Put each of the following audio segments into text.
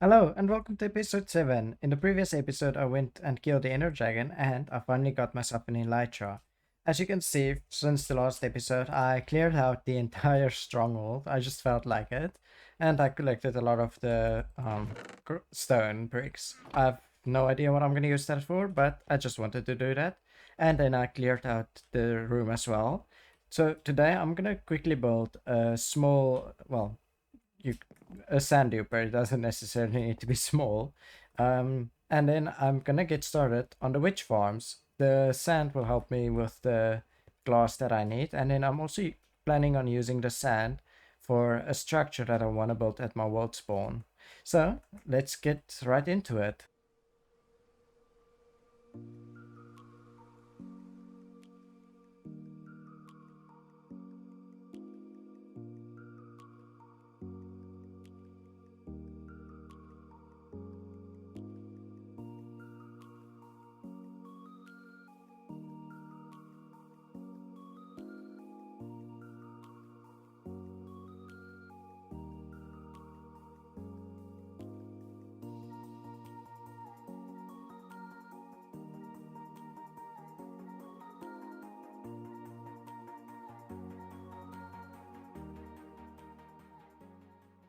Hello and welcome to episode 7. In the previous episode, I went and killed the inner dragon and I finally got myself an elytra. As you can see, since the last episode, I cleared out the entire stronghold. I just felt like it. And I collected a lot of the stone bricks. I have no idea what I'm going to use that for, but I just wanted to do that. And then I cleared out the room as well. So today I'm going to quickly build a small, well, you a sand duper. It doesn't necessarily need to be small. And then I'm gonna get started on the witch farms. The sand will help me with the glass that I need, and then I'm also planning on using the sand for a structure that I want to build at my world spawn. So let's get right into it.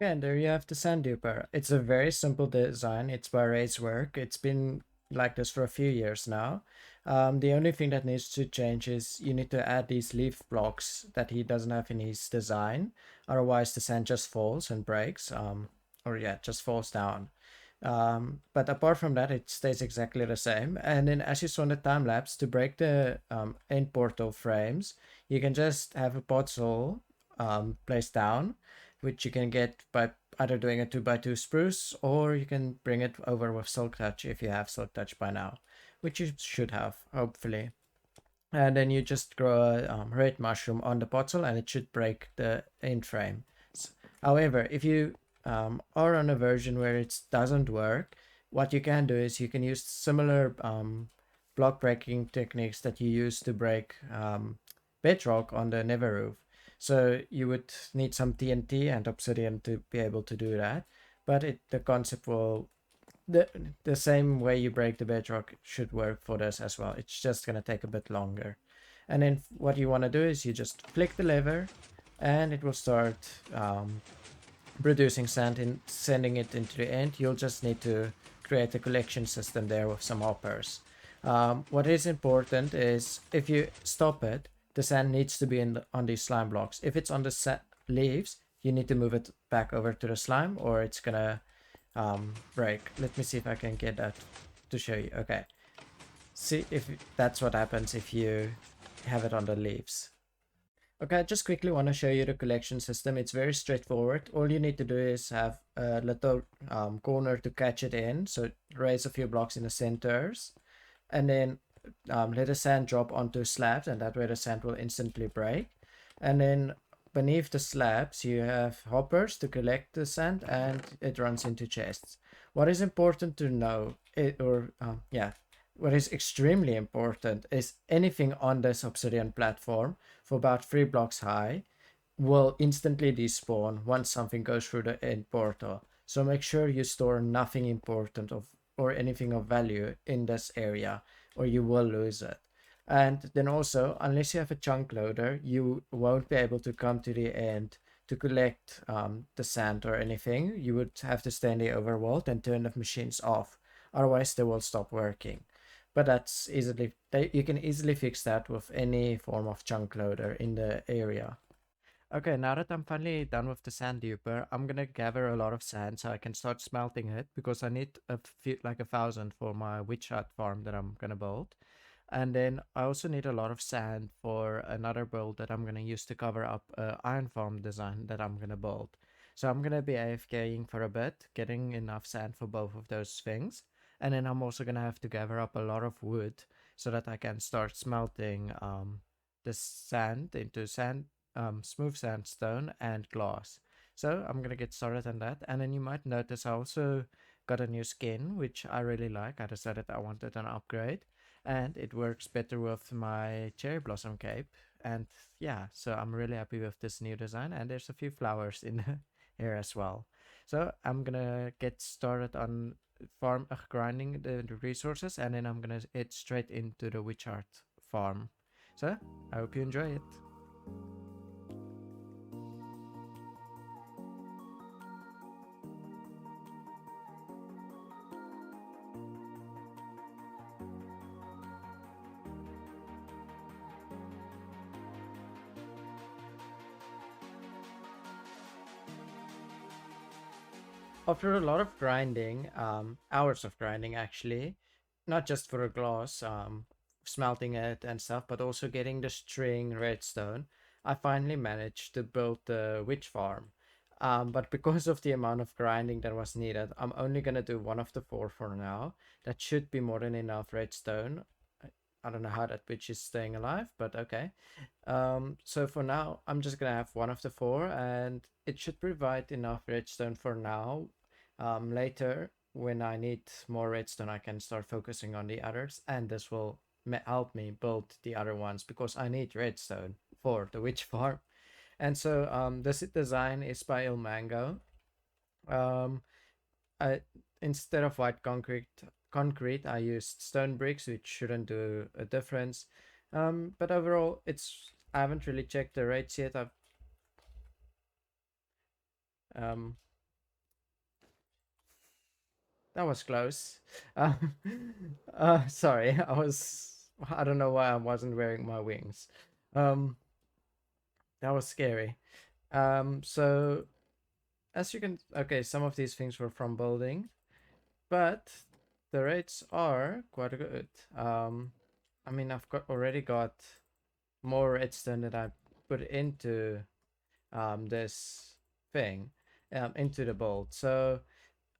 Yeah, and there you have the sand duper. It's a very simple design. It's by Ray's work. It's been like this for a few years now. The only thing that needs to change is you need to add these leaf blocks that he doesn't have in his design. Otherwise, the sand just falls and breaks. Or yeah, just falls down. But apart from that, it stays exactly the same. And then, as you saw in the time lapse, to break the end portal frames, you can just have a podzol placed down, which you can get by either doing a 2x2 spruce, or you can bring it over with silk touch if you have silk touch by now, which you should have, hopefully. And then you just grow a red mushroom on the bottle and it should break the end frame. However, if you are on a version where it doesn't work, what you can do is you can use similar block breaking techniques that you use to break bedrock on the Nether roof. So you would need some TNT and obsidian to be able to do that, but the concept will the the same way you break the bedrock should work for this as well. It's just gonna take a bit longer. And then what you want to do is you just flick the lever and it will start producing sand and sending it into the end. You'll just need to create a collection system there with some hoppers. What is important is if you stop it, the sand needs to be on these slime blocks. If it's on the leaves, you need to move it back over to the slime or it's gonna break. Let me see if I can get that to show you. Okay. See if that's what happens if you have it on the leaves. Okay, I just quickly want to show you the collection system. It's very straightforward. All you need to do is have a little corner to catch it in. So raise a few blocks in the centers and then let the sand drop onto slabs and that way the sand will instantly break. And then beneath the slabs you have hoppers to collect the sand and it runs into chests. What is important to know, what is extremely important is anything on this obsidian platform for about 3 blocks high will instantly despawn once something goes through the end portal. So make sure you store nothing important or anything of value in this area or you will lose it. And then also, unless you have a chunk loader, you won't be able to come to the end to collect the sand or anything. You would have to stay in the overworld and turn the machines off. Otherwise, they will stop working. But you can easily fix that with any form of chunk loader in the area. Okay, now that I'm finally done with the sand duper, I'm gonna gather a lot of sand so I can start smelting it because I need a few, like 1,000 for my witch hut farm that I'm gonna build. And then I also need a lot of sand for another build that I'm gonna use to cover up a iron farm design that I'm gonna build. So I'm gonna be AFKing for a bit, getting enough sand for both of those things. And then I'm also gonna have to gather up a lot of wood so that I can start smelting the sand into smooth sandstone and glass. So I'm gonna get started on that. And then you might notice I also got a new skin, which I really like. I decided I wanted an upgrade and it works better with my cherry blossom cape. And yeah, so I'm really happy with this new design and there's a few flowers in here as well. So I'm gonna get started on farm grinding the resources, and then I'm gonna head straight into the witch art farm. So I hope you enjoy it. After a lot of grinding, hours of grinding actually, not just for a glass, smelting it and stuff, but also getting the string redstone, I finally managed to build the witch farm. But because of the amount of grinding that was needed, I'm only gonna do one of the four for now. That should be more than enough redstone. I don't know how that witch is staying alive, but okay. So for now, I'm just gonna have one of the four, and it should provide enough redstone for now. Later, when I need more redstone, I can start focusing on the others, and this will help me build the other ones because I need redstone for the witch farm. And so, this design is by Il Mango. Um, I instead of white concrete, I used stone bricks, which shouldn't do a difference. But overall, I haven't really checked the rates yet. Um, that was close. Um, sorry, I don't know why I wasn't wearing my wings. Um, that was scary. So as you can, okay, some of these things were from building, but the rates are quite good. I mean, already got more redstone that I put into this thing, into the bolt. So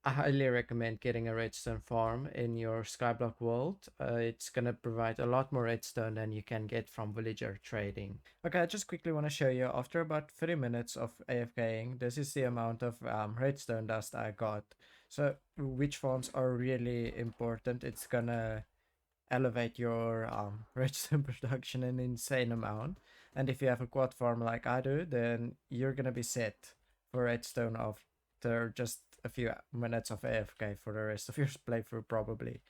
I highly recommend getting a redstone farm in your Skyblock world. It's gonna provide a lot more redstone than you can get from villager trading. Okay, I just quickly want to show you after about 30 minutes of AFKing, this is the amount of redstone dust I got. So witch farms are really important. It's gonna elevate your redstone production an insane amount. And if you have a quad farm like I do, then you're gonna be set for redstone after just a few minutes of AFK for the rest of your playthrough probably.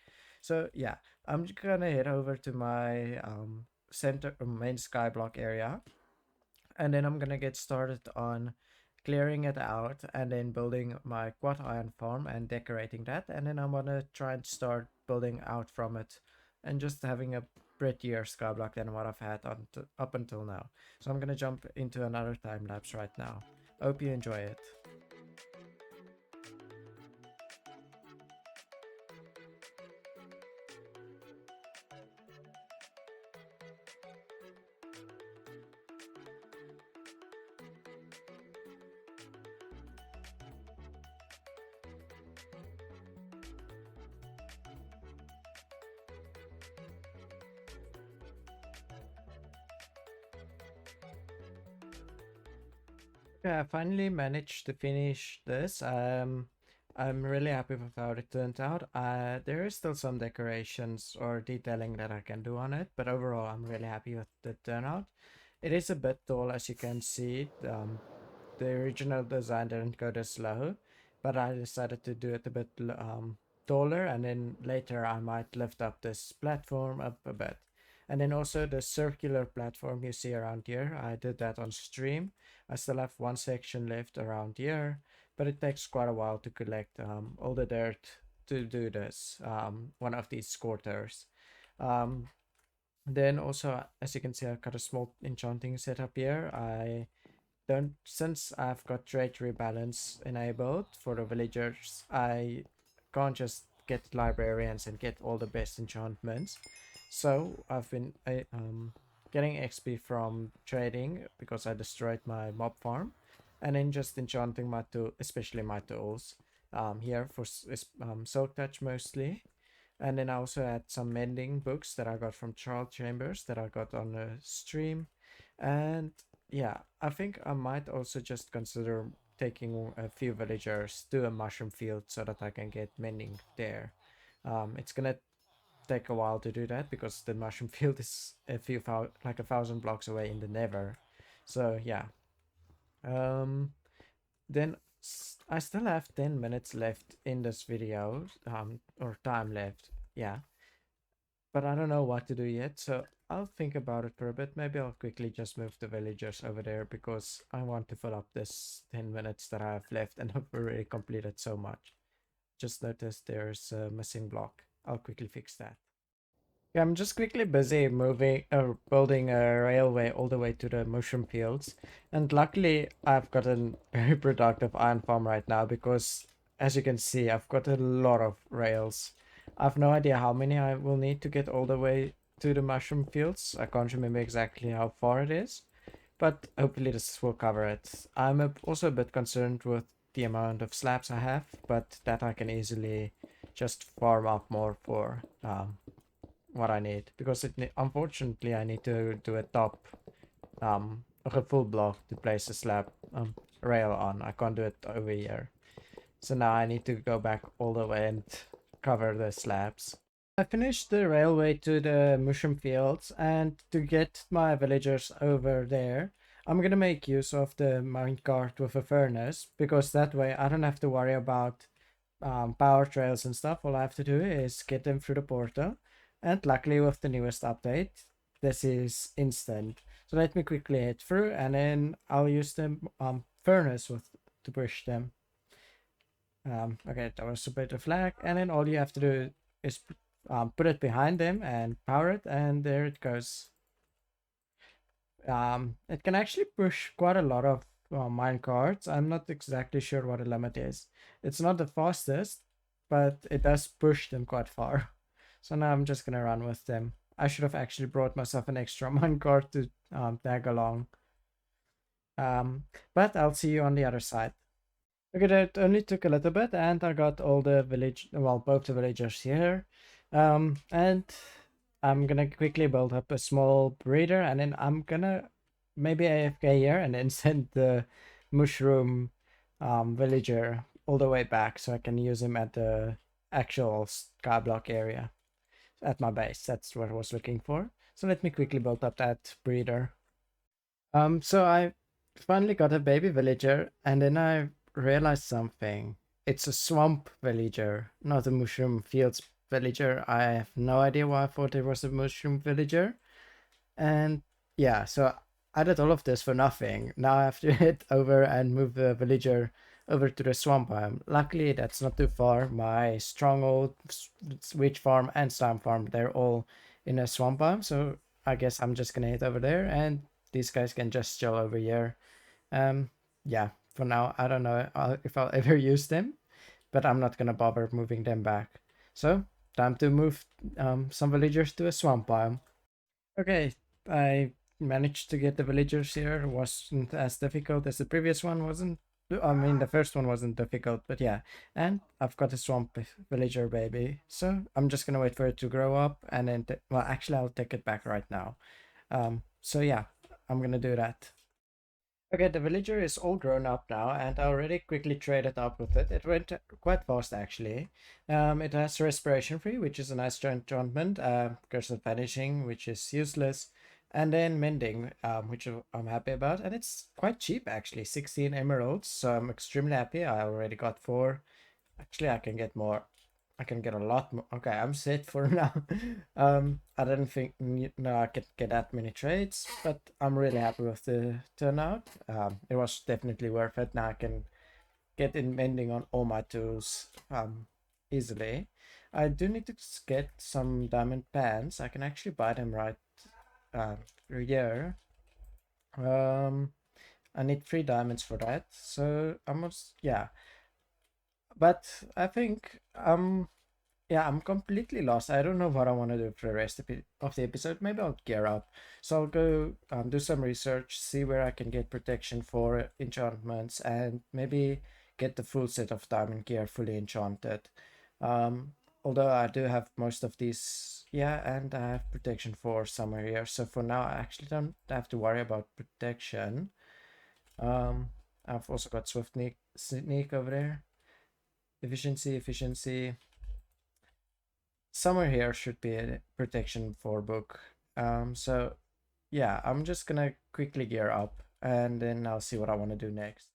So yeah, I'm just gonna head over to my center main skyblock area, and then I'm gonna get started on clearing it out and then building my quad iron farm and decorating that, and then I'm gonna try and start building out from it and just having a prettier skyblock than what I've had up until now. So I'm gonna jump into another time lapse right now. Hope you enjoy it. Yeah, I finally managed to finish this. I'm really happy with how it turned out. There is still some decorations or detailing that I can do on it, but overall, I'm really happy with the turnout. It is a bit tall, as you can see. The original design didn't go this low, but I decided to do it a bit taller, and then later I might lift up this platform up a bit. And then also the circular platform you see around here, I did that on stream. I still have one section left around here, but it takes quite a while to collect all the dirt to do this, one of these quarters. Um, then also, as you can see, I've got a small enchanting setup here. I don't since I've got trade rebalance enabled for the villagers, I can't just get librarians and get all the best enchantments. So I've been getting XP from trading because I destroyed my mob farm, and then just enchanting my tool, especially my tools. Here for Silk Touch mostly, and then I also had some mending books that I got from Charles Chambers that I got on the stream. And yeah, I think I might also just consider taking a few villagers to a mushroom field so that I can get mending there. It's gonna take a while to do that because the mushroom field is like 1,000 blocks away in the Nether. So yeah. Um, then I still have 10 minutes left in this video, or time left. Yeah, but I don't know what to do yet, so I'll think about it for a bit. Maybe I'll quickly just move the villagers over there because I want to fill up this 10 minutes that I have left, and I've already completed so much. Just noticed there's a missing block. I'll quickly fix that. Yeah, I'm just quickly busy moving or building a railway all the way to the mushroom fields. And luckily, I've got a very productive iron farm right now because, as you can see, I've got a lot of rails. I've no idea how many I will need to get all the way to the mushroom fields. I can't remember exactly how far it is, but hopefully this will cover it. Also a bit concerned with the amount of slabs I have, but that I can easily just farm up more for what I need because unfortunately I need to do a top like a full block to place a slab rail on. I can't do it over here. So now I need to go back all the way and cover the slabs. I finished the railway to the mushroom fields, and to get my villagers over there, I'm gonna make use of the minecart with a furnace because that way I don't have to worry about power trails and stuff. All I have to do is get them through the portal, and luckily with the newest update, this is instant. So let me quickly hit through, and then I'll use the furnace with to push them. Okay, that was a bit of lag, and then all you have to do is put it behind them and power it, and there it goes. It can actually push quite a lot of mine carts. I'm not exactly sure what the limit is. It's not the fastest, but it does push them quite far. So now I'm just gonna run with them. I should have actually brought myself an extra mine cart to tag along. But I'll see you on the other side. Okay, that only took a little bit, and I got all the both the villagers here. And I'm gonna quickly build up a small breeder, and then I'm gonna maybe AFK here and then send the mushroom villager all the way back so I can use him at the actual skyblock area at my base. That's what I was looking for. So let me quickly build up that breeder. So I finally got a baby villager, and then I realized something. It's a swamp villager, not a mushroom fields villager. I have no idea why I thought it was a mushroom villager. And yeah, so I did all of this for nothing. Now I have to head over and move the villager over to the swamp biome. Luckily, that's not too far. My stronghold, witch farm, and slime farm, they're all in a swamp biome. So I guess I'm just gonna head over there, and these guys can just chill over here. Yeah, for now, I don't know if I'll ever use them, but I'm not gonna bother moving them back. So, time to move some villagers to a swamp biome. Okay, I managed to get the villagers here. It wasn't as difficult as the previous one wasn't. I mean, the first one wasn't difficult, but yeah. And I've got a swamp villager baby. So I'm just gonna wait for it to grow up and then, well, actually, I'll take it back right now. So yeah, I'm gonna do that. Okay, the villager is all grown up now, and I already quickly traded up with it. It went quite fast, actually. It has respiration free, which is a nice enchantment. Curse of vanishing, which is useless, and then mending, which I'm happy about. And it's quite cheap, actually, 16 emeralds. So I'm extremely happy. I already got 4. Actually, I can get more. I can get a lot more. Okay, I'm set for now. I didn't think I could get that many trades, but I'm really happy with the turnout. It was definitely worth it. Now I can get in mending on all my tools easily. I do need to get some diamond pants. I can actually buy them right through here. I need 3 diamonds for that. So yeah. But I think yeah, I'm completely lost. I don't know what I want to do for the rest of the episode. Maybe I'll gear up. So I'll go do some research, see where I can get protection for enchantments, and maybe get the full set of diamond gear fully enchanted. Although I do have most of these, yeah, and I have protection for somewhere here. So for now, I actually don't have to worry about protection. I've also got sneak over there. Efficiency. Somewhere here should be a protection for book. So yeah, I'm just gonna quickly gear up and then I'll see what I want to do next.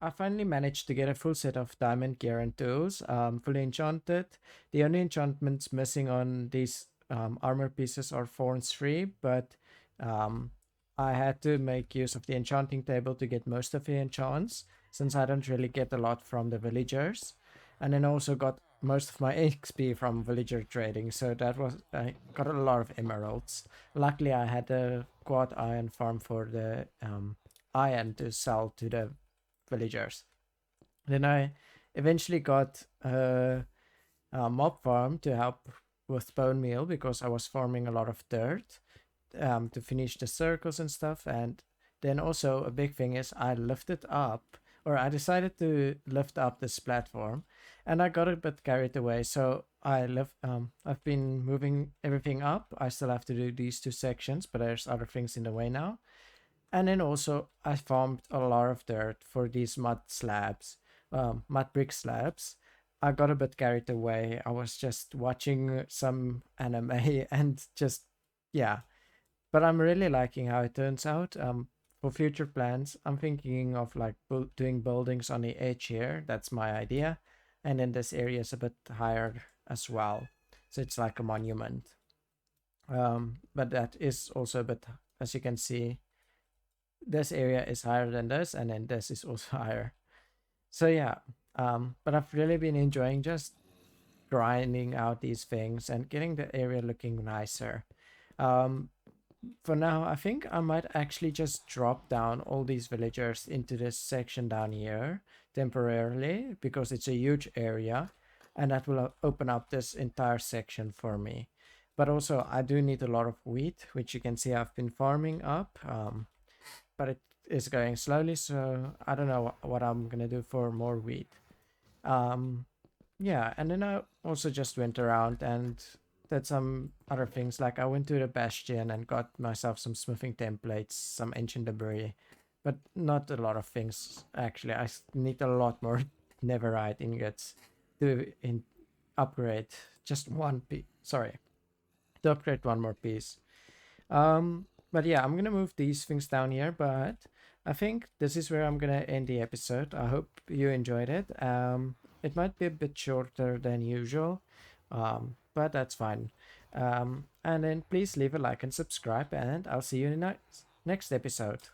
I finally managed to get a full set of diamond gear and tools, fully enchanted. The only enchantments missing on these armor pieces are thorns free, but um, I had to make use of the enchanting table to get most of the enchants, since I don't really get a lot from the villagers. And then also got most of my XP from villager trading, so that was I got a lot of emeralds. Luckily, I had a quad iron farm for the iron to sell to the villagers. Then I eventually got a mob farm to help with bone meal because I was farming a lot of dirt to finish the circles and stuff. And then also a big thing is I lifted up, or I decided to lift up this platform, and I got a bit carried away. So I've been moving everything up. I still have to do these two sections, but there's other things in the way now. And then also I farmed a lot of dirt for these mud slabs, mud brick slabs. I got a bit carried away. I was just watching some anime and just, yeah. But I'm really liking how it turns out. For future plans, I'm thinking of like doing buildings on the edge here. That's my idea. And then this area is a bit higher as well. So it's like a monument. But that is also a bit, as you can see, this area is higher than this, and then this is also higher. So yeah, but I've really been enjoying just grinding out these things and getting the area looking nicer. Um, for now, I think I might actually just drop down all these villagers into this section down here temporarily because it's a huge area, and that will open up this entire section for me. But also, I do need a lot of wheat, which you can see I've been farming up. But it is going slowly, so I don't know what I'm gonna do for more wheat. Um, yeah, and then I also just went around and did some other things. Like I went to the bastion and got myself some smithing templates, some ancient debris, but not a lot of things actually. Need a lot more neverite ingots to upgrade just one piece. Sorry, to upgrade one more piece. But yeah, I'm gonna move these things down here, but I think this is where I'm gonna end the episode. I hope you enjoyed it. It might be a bit shorter than usual, but that's fine. And then please leave a like and subscribe, and I'll see you in the next episode.